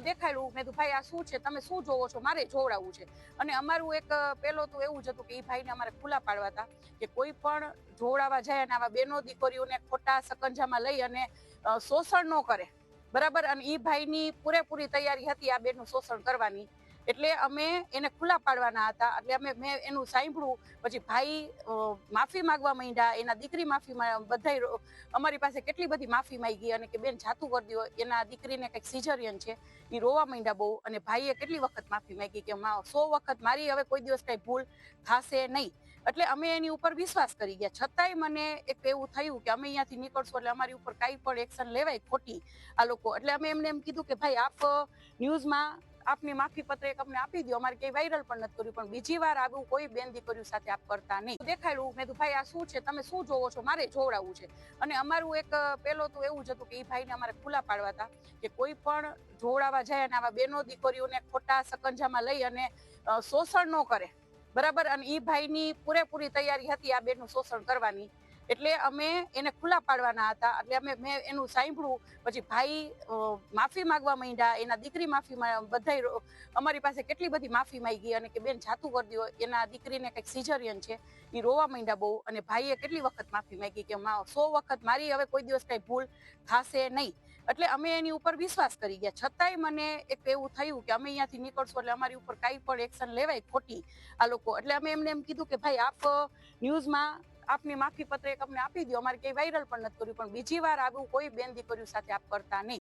દેખાડ્યું, મેં કીધું ભાઈ આ શું છે, તમે શું જોવો છો, મારે જોવડાવવું છે. અને અમારું એક પેલો તો એવું જ હતું કે એ ભાઈને અમારે ખુલ્લા પાડવા હતા કે કોઈ પણ જોવડાવવા જાય અને આવા બેનો દીકરીઓને ખોટા સકંજામાં લઈ અને શોષણ ન કરે, બરાબર. અને એ ભાઈની પૂરેપૂરી તૈયારી હતી આ બેનનું શોષણ કરવાની, એટલે અમે એને ખુલ્લા પાડવાના હતા. એટલે મેં એનું સાંભળ્યું, પછી ભાઈ માફી માંગવા માંડ્યા, એના દીકરી માફી બધા અમારી પાસે કેટલી બધી માફી માંગી અને કે બેન જાતું કરી દો, એના દીકરીને કંઈક સિઝરિયન છે, એ રોવા માંડ્યા બહુ. અને ભાઈએ કેટલી વખત માફી માંગી કે 100 વખત મારી હવે કોઈ દિવસ કઈ ભૂલ થશે નહીં. એટલે અમે એની ઉપર વિશ્વાસ કરી ગયા, છતાંય મને એક એવું થયું કે અમે અહીંયાથી નીકળશું એટલે અમારી ઉપર કાંઈ પણ એક્શન લેવાય ખોટી આ લોકો. એટલે અમે એમને એમ કીધું કે ભાઈ આપ ન્યૂઝમાં આપની માફી પત્ર એક અમને આપી દો, અમારે કઈ વાયરલ પણ નથી કર્યું, પણ બીજી વાર આવું કોઈ બેન દીકરીઓ સાથે આપ કરતા નહીં. દેખાડ્યું, મેં કીધું ભાઈ આ શું છે, તમે શું જોવો છો, મારે જોવડાવવું છે. અને અમારું એક પેલો તો એવું જ હતું કે એ ભાઈને અમારે ખુલ્લા પાડવા હતા કે કોઈ પણ જોવડાવવા જાય અને આવા બેનો દીકરીઓને ખોટા સકંજામાં લઈ અને શોષણ ન કરે, બરાબર. અને એ ભાઈની પૂરેપૂરી તૈયારી હતી આ બેનનું શોષણ કરવાની, એટલે અમે એને ખુલ્લા પાડવાના હતા. એટલે મેં એનું સાંભળ્યું, પછી ભાઈ માફી માંગવા માંડ્યા, એના દીકરી માફી બધા અમારી પાસે કેટલી બધી માફી માંગી અને કે બેન જાતું કરી દો, એના દીકરીને કંઈક સિઝરિયન છે, એ રોવા માંડ્યા બહુ. અને ભાઈએ કેટલી વખત માફી માંગી કે 100 વખત મારી હવે કોઈ દિવસ કઈ ભૂલ થશે નહીં. એટલે અમે એની ઉપર વિશ્વાસ કરી ગયા, છતાંય મને એક એવું થયું કે અમે અહીંયાથી નીકળશું એટલે અમારી ઉપર કાંઈ પણ એક્શન લેવાય ખોટી આ લોકો. એટલે અમે એમને એમ કીધું કે ભાઈ આપ ન્યૂઝમાં આપની માફી પત્ર એક અમને આપી દો, અમારે કઈ વાયરલ પણ નથી કર્યું, પણ બીજી વાર આવું કોઈ બેન દીકરીઓ સાથે આપ કરતા નહીં.